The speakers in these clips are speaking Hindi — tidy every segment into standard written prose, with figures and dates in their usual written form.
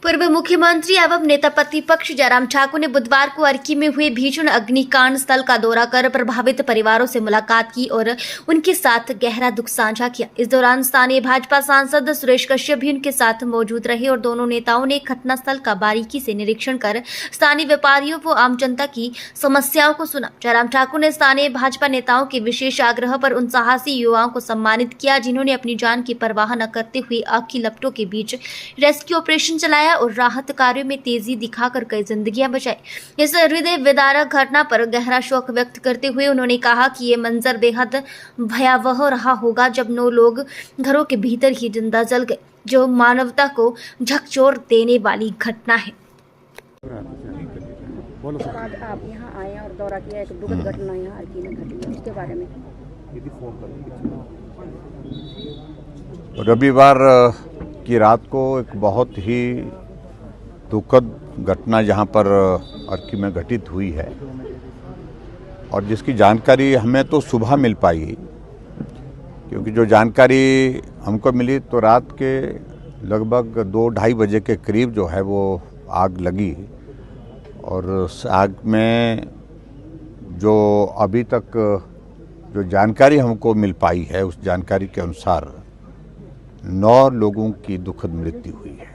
पूर्व मुख्यमंत्री एवं नेता प्रतिपक्ष जयराम ठाकुर ने बुधवार को अर्की में हुए भीषण अग्निकांड स्थल का दौरा कर प्रभावित परिवारों से मुलाकात की और उनके साथ गहरा दुख साझा किया। इस दौरान स्थानीय भाजपा सांसद सुरेश कश्यप भी उनके साथ मौजूद रहे और दोनों नेताओं ने घटनास्थल का बारीकी से निरीक्षण कर स्थानीय व्यापारियों व आम जनता की समस्याओं को सुना। जयराम ठाकुर ने स्थानीय भाजपा नेताओं के विशेष आग्रह पर उन साहसी युवाओं को सम्मानित किया जिन्होंने अपनी जान की परवाह न करते हुए आग की लपटों के बीच रेस्क्यू ऑपरेशन चलाया और राहत कार्यों में तेजी दिखाकर कई जिंदगियां बचाई। इस हृदय विदारक घटना पर गहरा शोक व्यक्त करते हुए उन्होंने कहा कि ये मंजर बेहद भयावह रहा होगा जब 9 लोग घरों के भीतर ही जिंदा जल गए, जो मानवता को झकझोर देने वाली घटना है। आज आप यहाँ आए और दौरा किया, एक दुखद घटना यहाँ अर्की में घटी है, उसके बारे में। रविवार की रात को एक बहुत ही दुखद घटना यहाँ पर अर्की में घटित हुई है और जिसकी जानकारी हमें तो सुबह मिल पाई, क्योंकि जो जानकारी हमको मिली तो रात के लगभग 2-2:30 बजे के करीब जो है वो आग लगी और उस आग में जो अभी तक जो जानकारी हमको मिल पाई है उस जानकारी के अनुसार 9 लोगों की दुखद मृत्यु हुई है,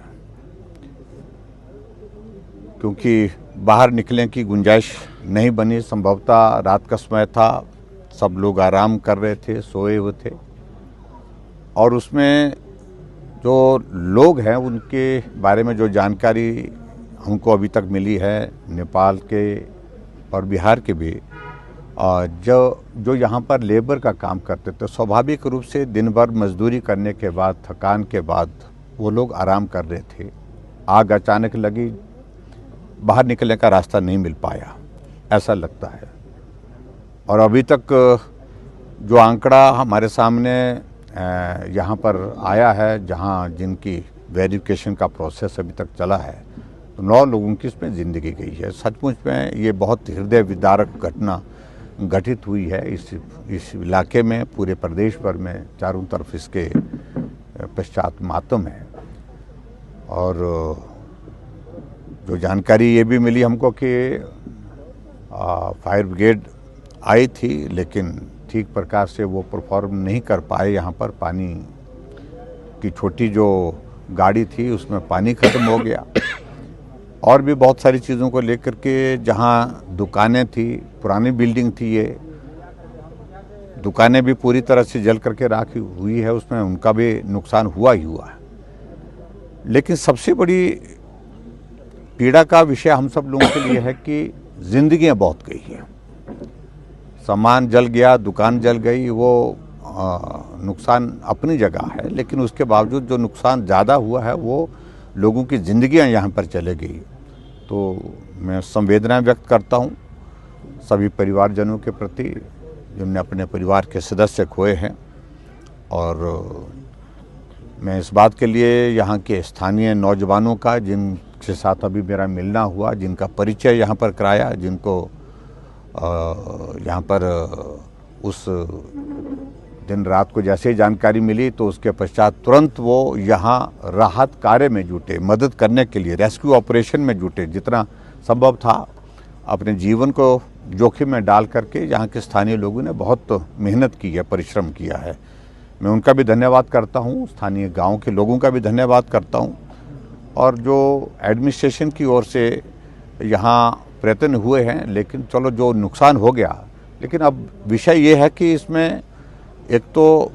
क्योंकि बाहर निकलने की गुंजाइश नहीं बनी। संभवतः रात का समय था, सब लोग आराम कर रहे थे, सोए हुए थे और उसमें जो लोग हैं उनके बारे में जो जानकारी हमको अभी तक मिली है नेपाल के और बिहार के भी, जो यहाँ पर लेबर का काम करते थे, स्वाभाविक रूप से दिन भर मजदूरी करने के बाद, थकान के बाद वो लोग आराम कर रहे थे। आग अचानक लगी, बाहर निकलने का रास्ता नहीं मिल पाया, ऐसा लगता है। और अभी तक जो आंकड़ा हमारे सामने यहाँ पर आया है, जहाँ जिनकी वेरिफिकेशन का प्रोसेस अभी तक चला है, तो 9 लोगों की इसमें ज़िंदगी गई है। सचमुच में ये बहुत हृदय विदारक घटना घटित हुई है इस इलाके में, पूरे प्रदेश भर में चारों तरफ इसके पश्चात मातम है। और जो जानकारी ये भी मिली हमको कि फायर ब्रिगेड आई थी, लेकिन ठीक प्रकार से वो परफॉर्म नहीं कर पाए। यहाँ पर पानी की छोटी जो गाड़ी थी उसमें पानी ख़त्म हो गया और भी बहुत सारी चीज़ों को लेकर के, जहाँ दुकानें थी, पुरानी बिल्डिंग थी, ये दुकानें भी पूरी तरह से जल करके राख हुई है, उसमें उनका भी नुकसान हुआ ही हुआ है। लेकिन सबसे बड़ी पीड़ा का विषय हम सब लोगों के लिए है कि जिंदगियां बहुत गई हैं। सामान जल गया, दुकान जल गई, वो नुकसान अपनी जगह है, लेकिन उसके बावजूद जो नुकसान ज़्यादा हुआ है वो लोगों की ज़िंदगियां यहाँ पर चले गई। तो मैं संवेदनाएं व्यक्त करता हूँ सभी परिवारजनों के प्रति जिनने अपने परिवार के सदस्य खोए हैं, और मैं इस बात के लिए यहाँ के स्थानीय नौजवानों का, जिनके साथ अभी मेरा मिलना हुआ, जिनका परिचय यहाँ पर कराया, जिनको यहाँ पर उस दिन रात को जैसे ही जानकारी मिली तो उसके पश्चात तुरंत वो यहाँ राहत कार्य में जुटे, मदद करने के लिए रेस्क्यू ऑपरेशन में जुटे। जितना संभव था अपने जीवन को जोखिम में डाल करके यहाँ के स्थानीय लोगों ने बहुत मेहनत की है, परिश्रम किया है। मैं उनका भी धन्यवाद करता हूँ, स्थानीय गांव के लोगों का भी धन्यवाद करता हूँ, और जो एडमिनिस्ट्रेशन की ओर से यहाँ प्रयत्न हुए हैं। लेकिन चलो, जो नुकसान हो गया, लेकिन अब विषय ये है कि इसमें एक तो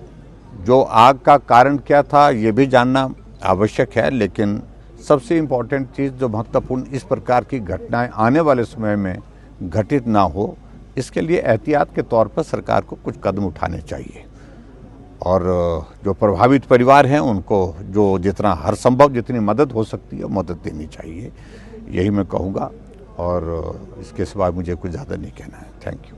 जो आग का कारण क्या था ये भी जानना आवश्यक है, लेकिन सबसे इम्पॉर्टेंट चीज़ जो महत्वपूर्ण, इस प्रकार की घटनाएं आने वाले समय में घटित ना हो, इसके लिए एहतियात के तौर पर सरकार को कुछ कदम उठाने चाहिए। और जो प्रभावित परिवार हैं उनको जो जितना हर संभव जितनी मदद हो सकती है मदद देनी चाहिए, यही मैं कहूँगा। और इसके सिवा मुझे कुछ ज़्यादा नहीं कहना है। Thank you.